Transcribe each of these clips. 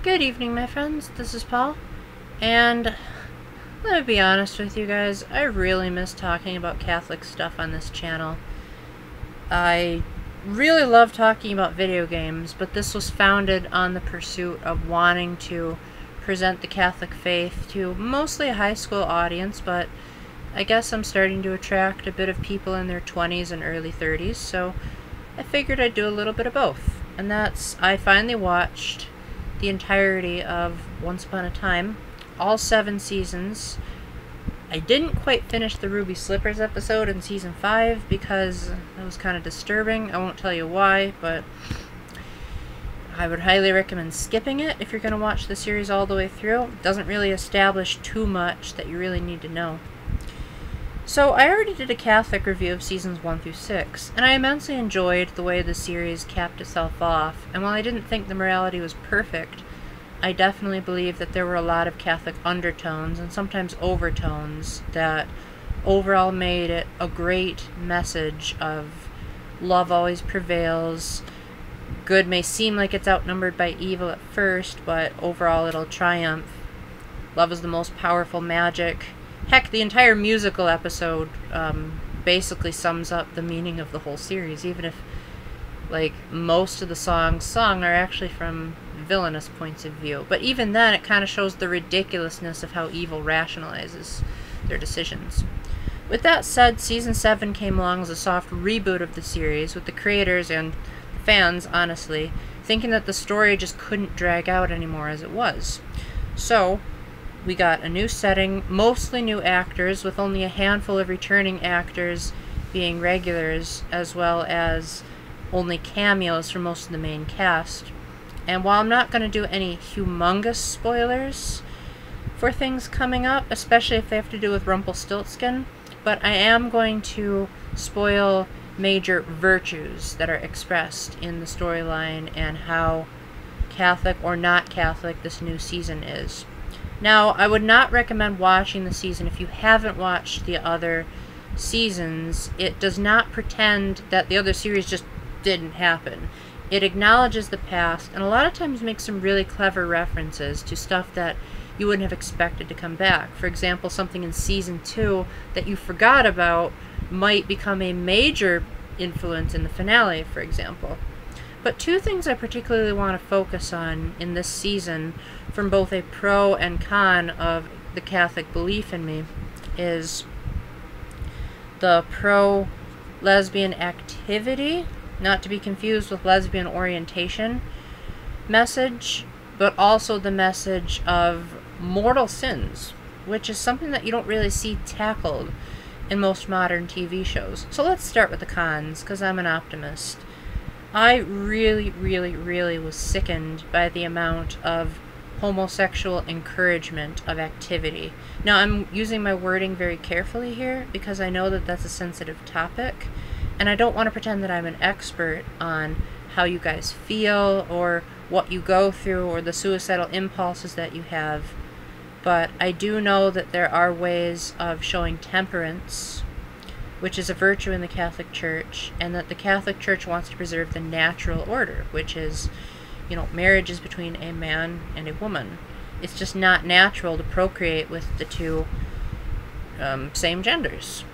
Good evening, my friends. This is Paul, and let me be honest with you guys, I really miss talking about Catholic stuff on this channel. I really love talking about video games, but this was founded on the pursuit of wanting to present the Catholic faith to mostly a high school audience, but I guess I'm starting to attract a bit of people in their 20s and early 30s, so I figured I'd do a little bit of both. And that's, I finally watched the entirety of Once Upon a Time, all 7 seasons. I didn't quite finish the Ruby Slippers episode in season 5 because it was kind of disturbing. I won't tell you why, but I would highly recommend skipping it if you're going to watch the series all the way through. It doesn't really establish too much that you really need to know. So I already did a Catholic review of seasons 1 through 6, and I immensely enjoyed the way the series capped itself off, and while I didn't think the morality was perfect, I definitely believe that there were a lot of Catholic undertones, and sometimes overtones, that overall made it a great message of love always prevails, good may seem like it's outnumbered by evil at first, but overall it'll triumph, love is the most powerful magic. Heck, the entire musical episode basically sums up the meaning of the whole series, even if, like, most of the songs sung are actually from villainous points of view. But even then, it kind of shows the ridiculousness of how evil rationalizes their decisions. With that said, Season 7 came along as a soft reboot of the series, with the creators and fans, honestly, thinking that the story just couldn't drag out anymore as it was. So we got a new setting, mostly new actors, with only a handful of returning actors being regulars, as well as only cameos for most of the main cast. And while I'm not going to do any humongous spoilers for things coming up, especially if they have to do with Rumpelstiltskin, but I am going to spoil major virtues that are expressed in the storyline and how Catholic or not Catholic this new season is. Now, I would not recommend watching the season if you haven't watched the other seasons. It does not pretend that the other series just didn't happen. It acknowledges the past, and a lot of times makes some really clever references to stuff that you wouldn't have expected to come back. For example, something in season 2 that you forgot about might become a major influence in the finale, for example. But 2 things I particularly want to focus on in this season, from both a pro and con of the Catholic belief in me, is the pro-lesbian activity, not to be confused with lesbian orientation message, but also the message of mortal sins, which is something that you don't really see tackled in most modern TV shows. So let's start with the cons, because I'm an optimist. I really was sickened by the amount of homosexual encouragement of activity. Now, I'm using my wording very carefully here because I know that that's a sensitive topic, and I don't want to pretend that I'm an expert on how you guys feel or what you go through or the suicidal impulses that you have, but I do know that there are ways of showing temperance, which is a virtue in the Catholic Church, and that the Catholic Church wants to preserve the natural order, which is, you know, marriage is between a man and a woman. It's just not natural to procreate with the 2 same genders.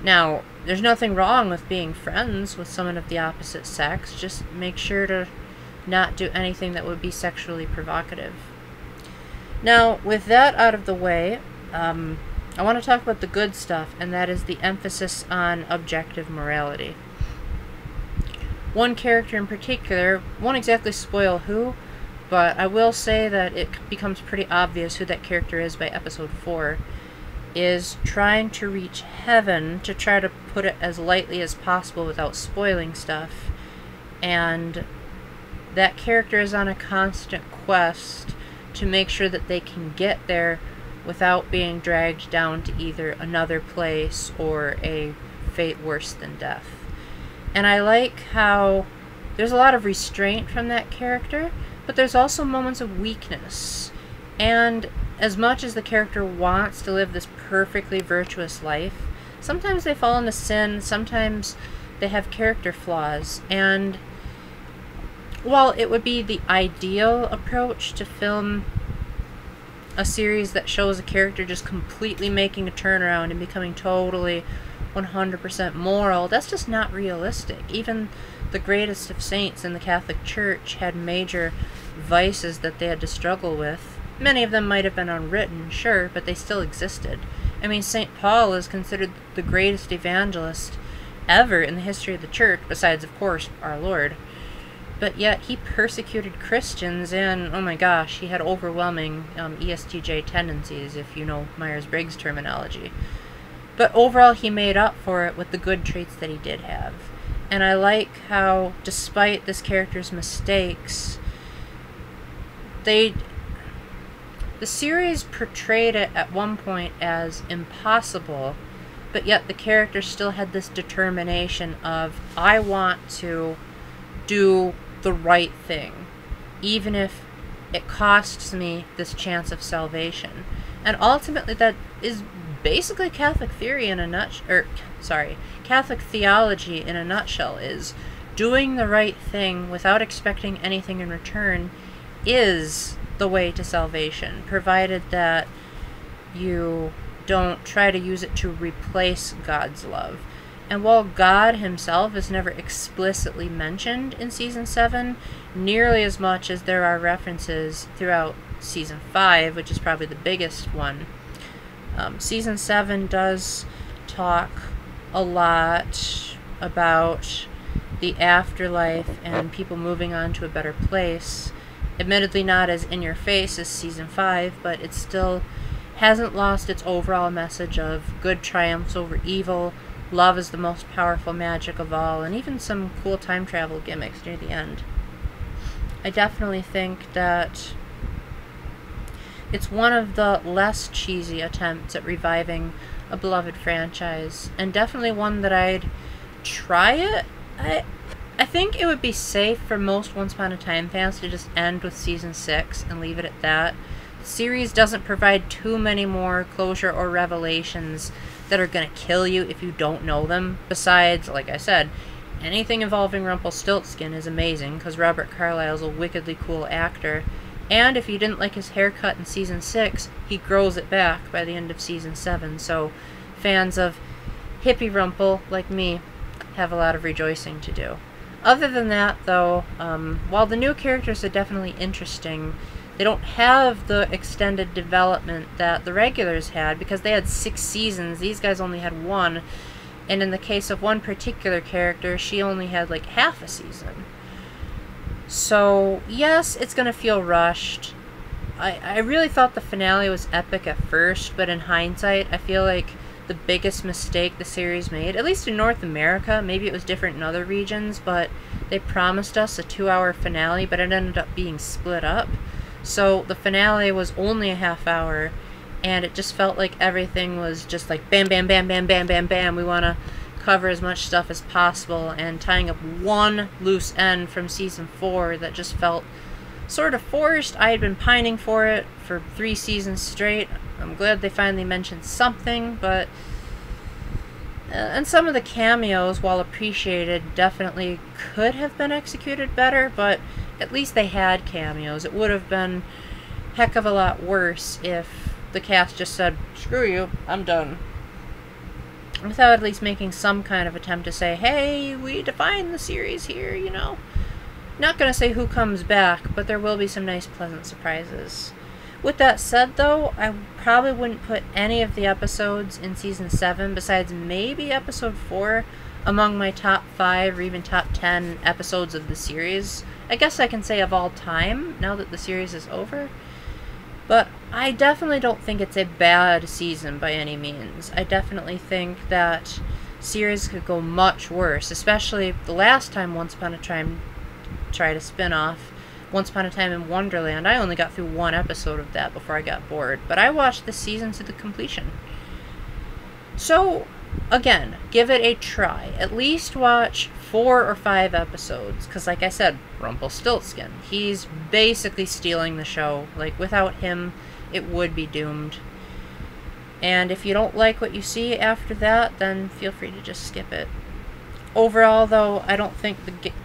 Now, there's nothing wrong with being friends with someone of the opposite sex, just make sure to not do anything that would be sexually provocative. Now, with that out of the way, I want to talk about the good stuff, and that is the emphasis on objective morality. One character in particular, won't exactly spoil who, but I will say that it becomes pretty obvious who that character is by episode 4, is trying to reach heaven, to try to put it as lightly as possible without spoiling stuff, and that character is on a constant quest to make sure that they can get there without being dragged down to either another place or a fate worse than death. And I like how there's a lot of restraint from that character, but there's also moments of weakness. And as much as the character wants to live this perfectly virtuous life, sometimes they fall into sin, sometimes they have character flaws, and while it would be the ideal approach to film a series that shows a character just completely making a turnaround and becoming totally 100% moral, that's just not realistic. Even the greatest of saints in the Catholic Church had major vices that they had to struggle with. Many of them might have been unwritten, sure, but they still existed. I mean, St. Paul is considered the greatest evangelist ever in the history of the Church, besides, of course, our Lord. But yet he persecuted Christians, and, oh my gosh, he had overwhelming ESTJ tendencies, if you know Myers-Briggs terminology. But overall, he made up for it with the good traits that he did have. And I like how, despite this character's mistakes, the series portrayed it at one point as impossible, but yet the character still had this determination of, I want to do the right thing, even if it costs me this chance of salvation. And ultimately that is basically Catholic theory in a Catholic theology in a nutshell, is doing the right thing without expecting anything in return is the way to salvation, provided that you don't try to use it to replace God's love. And while God himself is never explicitly mentioned in Season 7, nearly as much as there are references throughout Season 5, which is probably the biggest one, Season 7 does talk a lot about the afterlife and people moving on to a better place. Admittedly not as in-your-face as Season 5, but it still hasn't lost its overall message of good triumphs over evil, love is the most powerful magic of all, and even some cool time travel gimmicks near the end. I definitely think that it's one of the less cheesy attempts at reviving a beloved franchise, and definitely one that I'd try it. I think it would be safe for most Once Upon a Time fans to just end with Season 6 and leave it at that. The series doesn't provide too many more closure or revelations that are going to kill you if you don't know them. Besides, like I said, anything involving Rumpelstiltskin is amazing because Robert Carlyle is a wickedly cool actor. And if you didn't like his haircut in Season 6, he grows it back by the end of Season 7. So fans of hippie Rumpel, like me, have a lot of rejoicing to do. Other than that, though, while the new characters are definitely interesting, they don't have the extended development that the regulars had, because they had 6 seasons. These guys only had 1. And in the case of one particular character, she only had like half a season. So, yes, it's going to feel rushed. I really thought the finale was epic at first, but in hindsight, I feel like the biggest mistake the series made, at least in North America, maybe it was different in other regions, but they promised us a 2-hour finale, but it ended up being split up. So the finale was only a half hour, and it just felt like everything was just like bam, bam, bam, bam, bam, bam, bam. We want to cover as much stuff as possible, and tying up one loose end from Season 4 that just felt sort of forced. I had been pining for it for 3 seasons straight. I'm glad they finally mentioned something, but and some of the cameos, while appreciated, definitely could have been executed better, but at least they had cameos. It would have been a heck of a lot worse if the cast just said, screw you, I'm done, without at least making some kind of attempt to say, hey, we defined the series here, you know. Not gonna say who comes back, but there will be some nice pleasant surprises. With that said, though, I probably wouldn't put any of the episodes in Season 7, besides maybe Episode 4, among my top 5 or even top 10 episodes of the series. I guess I can say of all time, now that the series is over. But I definitely don't think it's a bad season by any means. I definitely think that series could go much worse, especially the last time Once Upon a Time tried a spin-off, Once Upon a Time in Wonderland. I only got through 1 episode of that before I got bored, but I watched the season to the completion. So, again, give it a try. At least watch 4 or 5 episodes, because like I said, Rumpelstiltskin, he's basically stealing the show. Like, without him, it would be doomed. And if you don't like what you see after that, then feel free to just skip it. Overall, though, I don't think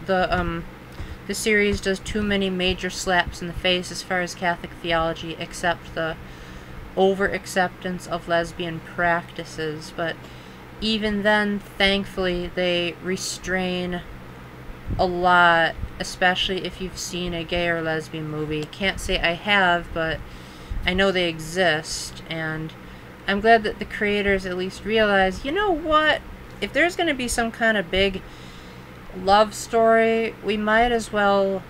the the series does too many major slaps in the face as far as Catholic theology, except the over-acceptance of lesbian practices. But even then, thankfully, they restrain a lot, especially if you've seen a gay or lesbian movie. Can't say I have, but I know they exist, and I'm glad that the creators at least realize, you know what, if there's going to be some kind of big love story, we might as well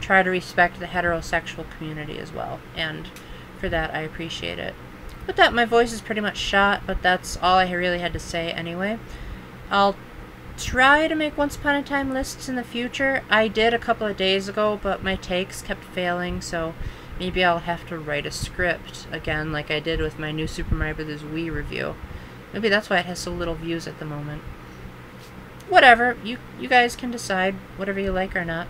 try to respect the heterosexual community as well, and for that I appreciate it. With that, my voice is pretty much shot, but that's all I really had to say anyway. I'll try to make Once Upon a Time lists in the future. I did a couple of days ago, but my takes kept failing, so maybe I'll have to write a script again like I did with my new Super Mario Bros. Wii review. Maybe that's why it has so little views at the moment. Whatever, you guys can decide whatever you like or not.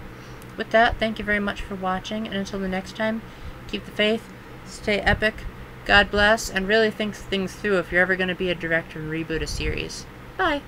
With that, thank you very much for watching, and until the next time, keep the faith, stay epic, God bless, and really think things through if you're ever going to be a director and reboot a series. Bye!